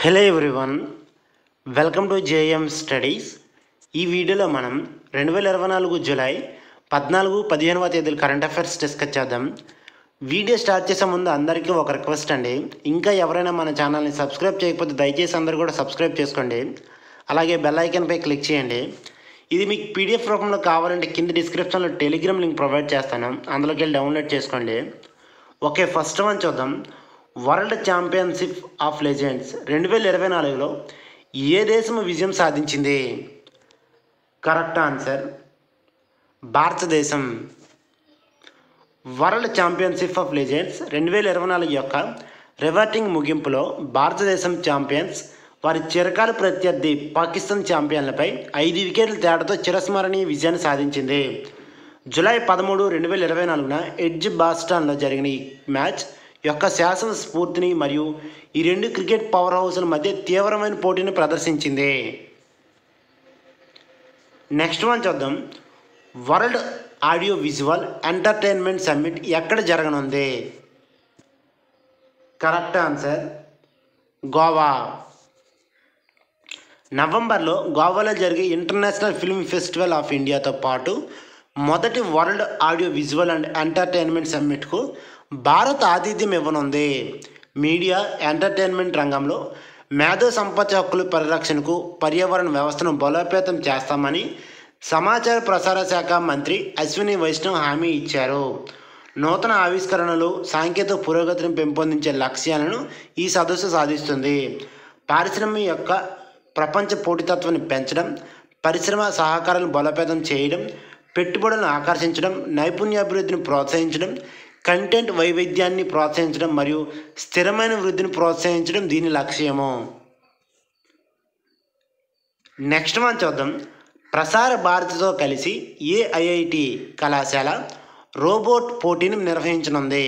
Hello everyone, welcome to JM studies. ఈ వీడియోలో మనం 2024 జూలై 14-15వ తేదీల కరెంట్ అఫైర్స్ డిస్కస్ చేద్దాం. వీడియో స్టార్ట్ చేసే ముందు అందరికీ ఒక రిక్వెస్ట్ అండి, ఇంకా ఎవరైనా మన ఛానల్ని సబ్స్క్రైబ్ చేయకపోతే దయచేసి అందరూ కూడా సబ్స్క్రైబ్ చేసుకోండి. అలాగే బెల్ ఐకాన్పై క్లిక్ చేయండి. ఇది మీకు పీడిఎఫ్ రూపంలో కావాలంటే కింద డిస్క్రిప్షన్లో టెలిగ్రామ్ లింక్ ప్రొవైడ్ చేస్తాను, అందులోకి వెళ్ళి డౌన్లోడ్ చేసుకోండి. ఓకే, ఫస్ట్ వన్ చూద్దాం. వరల్డ్ ఛాంపియన్షిప్ ఆఫ్ లెజెండ్స్ 2024లో ఏ దేశం విజయం సాధించింది? కరెక్ట్ ఆన్సర్ భారతదేశం. వరల్డ్ ఛాంపియన్షిప్ ఆఫ్ లెజెండ్స్ 2024 యొక్క రివర్టింగ్ ముగింపులో భారతదేశం ఛాంపియన్స్ వారి చిరకాల ప్రత్యర్థి పాకిస్తాన్ ఛాంపియన్లపై 5 వికెట్ల తేడాతో చిరస్మరణీయ విజయాన్ని సాధించింది. జూలై 13, 2024న ఎడ్జ్ బాస్టన్లో జరిగిన ఈ మ్యాచ్ యొక్క శాసన స్ఫూర్తిని మరియు ఈ రెండు క్రికెట్ పవర్ హౌస్ల మధ్య తీవ్రమైన పోటీని ప్రదర్శించింది. నెక్స్ట్ వన్ చూద్దాం. World audio visual entertainment summit ఎక్కడ జరగనుంది? Correct answer Goa. నవంబర్లో గోవాలో జరిగే ఇంటర్నేషనల్ ఫిల్మ్ ఫెస్టివల్ ఆఫ్ ఇండియాతో పాటు మొదటి world audio visual and entertainment సమ్మిట్కు భారత్ ఆతిథ్యం ఇవ్వనుంది. మీడియా ఎంటర్టైన్మెంట్ రంగంలో మేధో సంపత్తి హక్కుల పరిరక్షణకు పర్యావరణ వ్యవస్థను బలోపేతం చేస్తామని సమాచార ప్రసార శాఖ మంత్రి అశ్విని వైష్ణవ్ హామీ ఇచ్చారు. నూతన ఆవిష్కరణలు, సాంకేతిక పురోగతిని పెంపొందించే లక్ష్యాలను ఈ సదస్సు సాధిస్తుంది. పారిశ్రమ యొక్క ప్రపంచ పోటీతత్వాన్ని పెంచడం, పరిశ్రమ సహకారాలను బలోపేతం చేయడం, పెట్టుబడులను ఆకర్షించడం, నైపుణ్యాభివృద్ధిని ప్రోత్సహించడం, కంటెంట్ వైవిధ్యాన్ని ప్రోత్సహించడం మరియు స్థిరమైన వృద్ధిని ప్రోత్సహించడం దీని లక్ష్యము. నెక్స్ట్ మనం చూద్దాం. ప్రసార భారతితో కలిసి ఏ ఐఐటి కళాశాల రోబోట్ పోటీని నిర్వహించనుంది?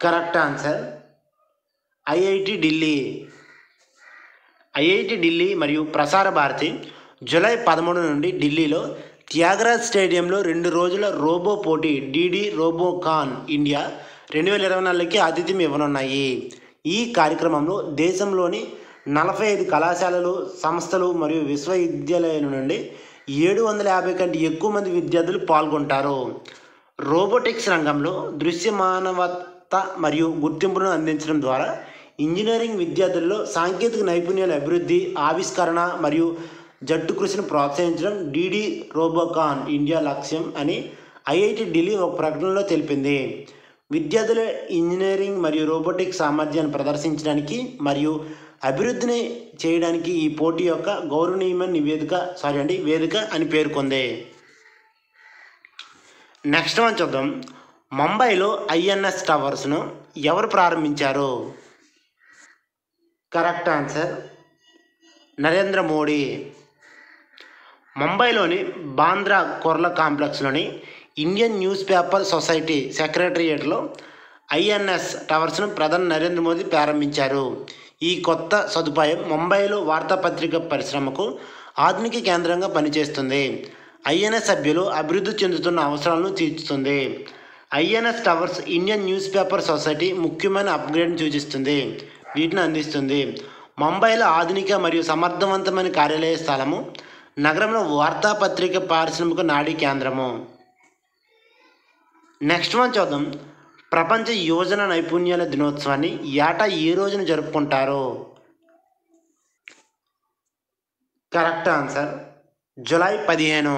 Correct answer IIT Delhi. IIT Delhi మరియు ప్రసార భారతి జూలై 13 నుండి ఢిల్లీలో త్యాగరాజ్ స్టేడియంలో 2 రోజుల రోబో పోటీ డిడి రోబోకాన్ ఇండియా 2024కి ఆతిథ్యం ఇవ్వనున్నాయి. ఈ కార్యక్రమంలో దేశంలోని 45 కళాశాలలు, సంస్థలు మరియు విశ్వవిద్యాలయాల నుండి 750 కంటే ఎక్కువ మంది విద్యార్థులు పాల్గొంటారు. రోబోటిక్స్ రంగంలో దృశ్యమానవత మరియు గుర్తింపును అందించడం ద్వారా ఇంజనీరింగ్ విద్యార్థుల్లో సాంకేతిక నైపుణ్యాల అభివృద్ధి, ఆవిష్కరణ మరియు జట్టు కృషిని ప్రోత్సహించడం డిడి రోబోకాన్ ఇండియా లక్ష్యం అని ఐఐటి ఢిల్లీ ఒక ప్రకటనలో తెలిపింది. విద్యార్థుల ఇంజనీరింగ్ మరియు రోబోటిక్స్ సామర్థ్యాన్ని ప్రదర్శించడానికి మరియు అభివృద్ధిని చేయడానికి ఈ పోటీ యొక్క గౌరవనీయమైన వేదిక అని పేర్కొంది. నెక్స్ట్ మనం చూద్దాం. ముంబైలో ఐఎన్ఎస్ టవర్స్ను ఎవరు ప్రారంభించారు? Correct answer Narendra Modi. ముంబైలోని బాంద్రా కుర్లా కాంప్లెక్స్లోని ఇండియన్ న్యూస్ పేపర్ సొసైటీ సెక్రటరియేట్లో ఐఎన్ఎస్ టవర్స్ను ప్రధాని నరేంద్ర మోదీ ప్రారంభించారు. ఈ కొత్త సదుపాయం ముంబైలో వార్తాపత్రిక పరిశ్రమకు ఆధునిక కేంద్రంగా పనిచేస్తుంది. ఐఎన్ఎస్ సభ్యులు అభివృద్ధి చెందుతున్న అవసరాలను తీర్చుతుంది. INS towers Indian newspaper society ముఖ్యమైన అప్గ్రేడ్ని సూచిస్తుంది, వీటిని అందిస్తుంది. ముంబైలో ఆధునిక మరియు సమర్థవంతమైన కార్యాలయ స్థలము, నగరంలో వార్తాపత్రిక పారిశ్రామిక నాడీ కేంద్రము. నెక్స్ట్ మనం చూద్దాం. ప్రపంచ యువజన నైపుణ్యాల దినోత్సవాన్ని ఏటా ఏ రోజున జరుపుకుంటారు? Correct answer July 15.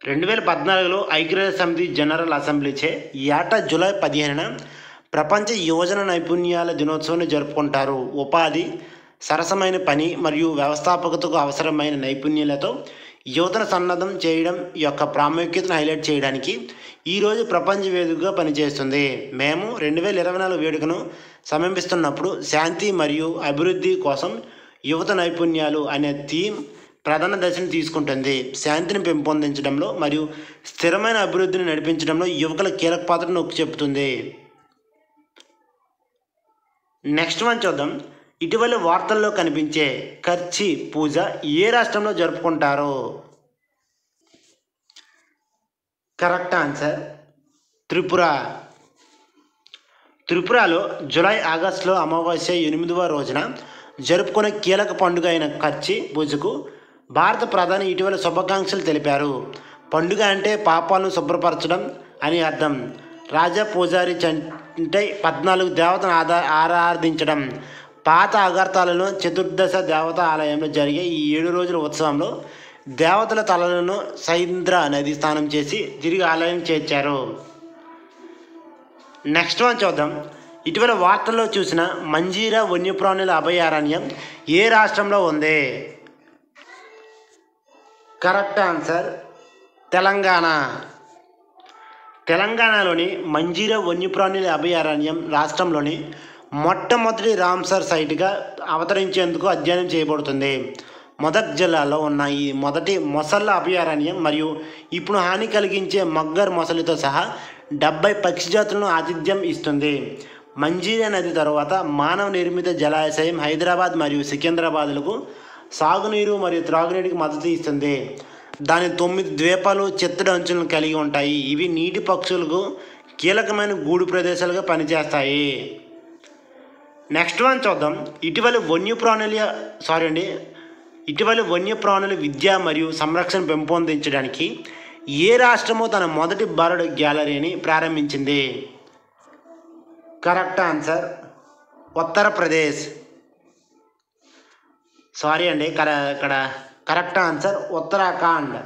2014లో ఐక్యరాజ్య సమితి జనరల్ అసెంబ్లీచే ఏటా జూలై 15న ప్రపంచ యువజన నైపుణ్యాల దినోత్సవాన్ని జరుపుకుంటారు. ఉపాధి, సరసమైన పని మరియు వ్యవస్థాపకతకు అవసరమైన నైపుణ్యాలతో యువతను సన్నద్ధం చేయడం యొక్క ప్రాముఖ్యతను హైలైట్ చేయడానికి ఈరోజు ప్రపంచ వేదికగా పనిచేస్తుంది. మేము 2024 వేడుకను సమీపిస్తున్నప్పుడు శాంతి మరియు అభివృద్ధి కోసం యువత నైపుణ్యాలు అనే థీమ్ ప్రధాన దశను తీసుకుంటుంది. శాంతిని పెంపొందించడంలో మరియు స్థిరమైన అభివృద్ధిని నడిపించడంలో యువకుల కీలక పాత్రను నొక్కి చెబుతుంది. నెక్స్ట్ మనం చూద్దాం. ఇటీవల వార్తల్లో కనిపించే కర్చీ పూజ ఏ రాష్ట్రంలో జరుపుకుంటారు? Correct answer Tripura. త్రిపురలో జూలై ఆగస్టులో అమావాస్య 8వ రోజున జరుపుకునే కీలక పండుగ అయిన కచ్చి పూజకు భారత ప్రధాని ఇటీవల శుభాకాంక్షలు తెలిపారు. పండుగ అంటే పాపాలను శుభ్రపరచడం అని అర్థం. రాజా పూజారి అంటే 14 దేవతను ఆరాధించడం. పాత అగర్తాలలో చతుర్దశ దేవత ఆలయంలో జరిగే ఈ 7 రోజుల ఉత్సవంలో దేవతల తలలను సైంద్ర నది స్నానం చేసి తిరిగి ఆలయం చేర్చారు. నెక్స్ట్ వన్ చూద్దాం. ఇటీవల వార్తల్లో చూసిన మంజీరా వన్యప్రాణుల అభయారణ్యం ఏ రాష్ట్రంలో ఉంది? Correct answer Telangana. తెలంగాణలోని మంజీరా వన్యప్రాణుల అభయారణ్యం రాష్ట్రంలోని మొట్టమొదటి రామ్సర్ సైట్గా అవతరించేందుకు అధ్యయనం చేయబడుతుంది. మెదక్ జిల్లాలో ఉన్న ఈ మొదటి మొసళ్ళ అభయారణ్యం మరియు ఇప్పుడు హాని కలిగించే మగ్గర్ మొసలితో సహా 70 పక్షి జాతులను ఆతిథ్యం ఇస్తుంది. మంజీరా నది తర్వాత మానవ నిర్మిత జలాశయం హైదరాబాద్ మరియు సికింద్రాబాద్లకు సాగునీరు మరియు త్రాగునీటికి మద్దతు ఇస్తుంది. దాని 9 ద్వీపాలు చిత్తడి అంచులను కలిగి ఉంటాయి. ఇవి నీటి పక్షులకు కీలకమైన గూడు ప్రదేశాలుగా పనిచేస్తాయి. నెక్స్ట్ వన్ చూద్దాం. ఇటీవలి వన్యప్రాణుల విద్య మరియు సంరక్షణ పెంపొందించడానికి ఏ రాష్ట్రము తన మొదటి బర్డ్ గ్యాలరీని ప్రారంభించింది? Correct answer Uttar Pradesh. ఇక్కడ correct answer Uttarakhand.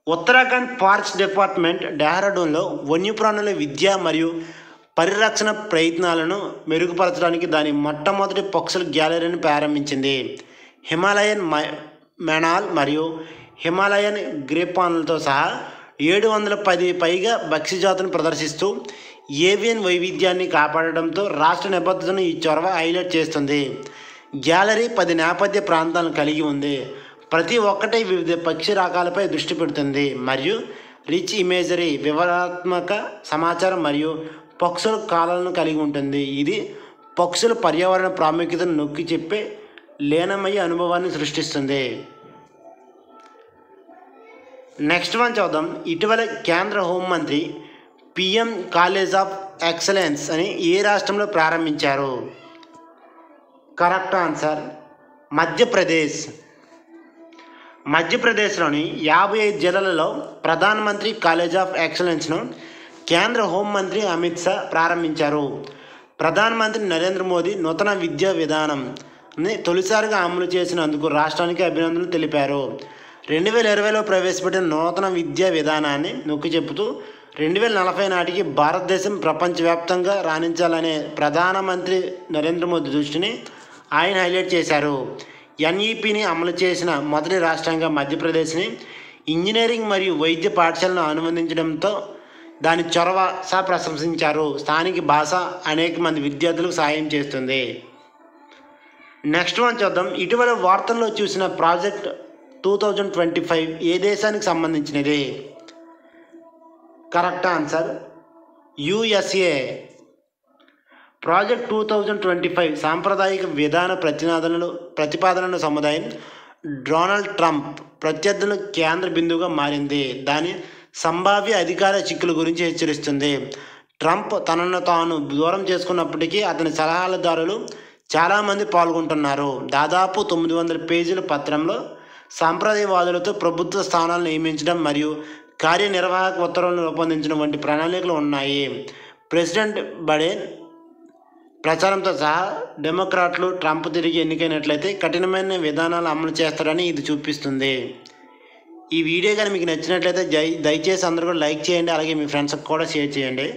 Uttarakhand parks department డెహ్రాడూన్లో వన్యప్రాణుల విద్య మరియు పరిరక్షణ ప్రయత్నాలను మెరుగుపరచడానికి దాని మొట్టమొదటి పక్షుల గ్యాలరీని ప్రారంభించింది. హిమాలయన్ మెనాల్ మరియు హిమాలయన్ గ్రేపాన్లతో సహా 710 పైగా పక్షి జాతులను ప్రదర్శిస్తూ ఏవియన్ వైవిధ్యాన్ని కాపాడడంతో రాష్ట్ర నిబద్ధతను ఈ చొరవ హైలైట్ చేస్తుంది. గ్యాలరీ 10 నేపథ్య ప్రాంతాలను కలిగి ఉంది. ప్రతి ఒక్కటి వివిధ పక్షి రకాలపై దృష్టి పెడుతుంది మరియు రిచ్ ఇమేజరీ, వివరాత్మక సమాచారం మరియు పక్షుల కాలాలను కలిగి ఉంటుంది. ఇది పక్షుల పర్యావరణ ప్రాముఖ్యతను నొక్కి చెప్పే లీనమయ్యే అనుభవాన్ని సృష్టిస్తుంది. నెక్స్ట్ వన్ చూద్దాం. ఇటీవల కేంద్ర హోంమంత్రి PM కాలేజ్ ఆఫ్ ఎక్సలెన్స్ అని ఏ రాష్ట్రంలో ప్రారంభించారు? Correct answer Madhya Pradesh. మధ్యప్రదేశ్లోని 55 జిల్లాలలో ప్రధానమంత్రి కాలేజ్ ఆఫ్ ఎక్సలెన్స్ను కేంద్ర హోంమంత్రి అమిత్ షా ప్రారంభించారు. ప్రధానమంత్రి నరేంద్ర మోదీ నూతన విద్యా విధానాన్ని తొలిసారిగా అమలు చేసినందుకు రాష్ట్రానికి అభినందనలు తెలిపారు. 2020లో ప్రవేశపెట్టిన నూతన విద్యా విధానాన్ని నొక్కి చెబుతూ 2040 నాటికి భారతదేశం ప్రపంచవ్యాప్తంగా రాణించాలనే ప్రధానమంత్రి నరేంద్ర మోదీ దృష్టిని ఆయన హైలైట్ చేశారు. NEPని అమలు చేసిన మొదటి రాష్ట్రంగా మధ్యప్రదేశ్ని ఇంజనీరింగ్ మరియు వైద్య పాఠశాలను అనుబంధించడంతో దాని చొరవ ప్రశంసించారు. స్థానిక భాష అనేక మంది విద్యార్థులకు సహాయం చేస్తుంది. నెక్స్ట్ వన్ చూద్దాం. ఇటీవల వార్తల్లో చూసిన ప్రాజెక్ట్ 2025 ఏ దేశానికి సంబంధించినది? Correct answer USA. ప్రాజెక్ట్ 2025 సాంప్రదాయిక విధాన ప్రతిపాదనల సముదాయం డొనాల్డ్ ట్రంప్ ప్రత్యర్థుల కేంద్ర బిందువుగా మారింది. దాని సంభావ్య అధికార చిక్కుల గురించి హెచ్చరిస్తుంది. ట్రంప్ తనను తాను దూరం చేసుకున్నప్పటికీ అతని సలహాదారులు చాలామంది పాల్గొంటున్నారు. దాదాపు 900 పేజీల పత్రంలో సాంప్రదాయవాదులతో ప్రభుత్వ స్థానాలను నియమించడం మరియు కార్యనిర్వాహక ఉత్తర్వులను రూపొందించడం వంటి ప్రణాళికలు ఉన్నాయి. ప్రెసిడెంట్ బైడెన్ ప్రచారంతో సహా డెమోక్రాట్లు ట్రంప్ తిరిగి ఎన్నికైనట్లయితే కఠినమైన విధానాలు అమలు చేస్తారని ఇది చూపిస్తుంది. ఈ వీడియో కానీ మీకు నచ్చినట్లయితే దయచేసి అందరూ కూడా లైక్ చేయండి. అలాగే మీ ఫ్రెండ్స్కి కూడా షేర్ చేయండి.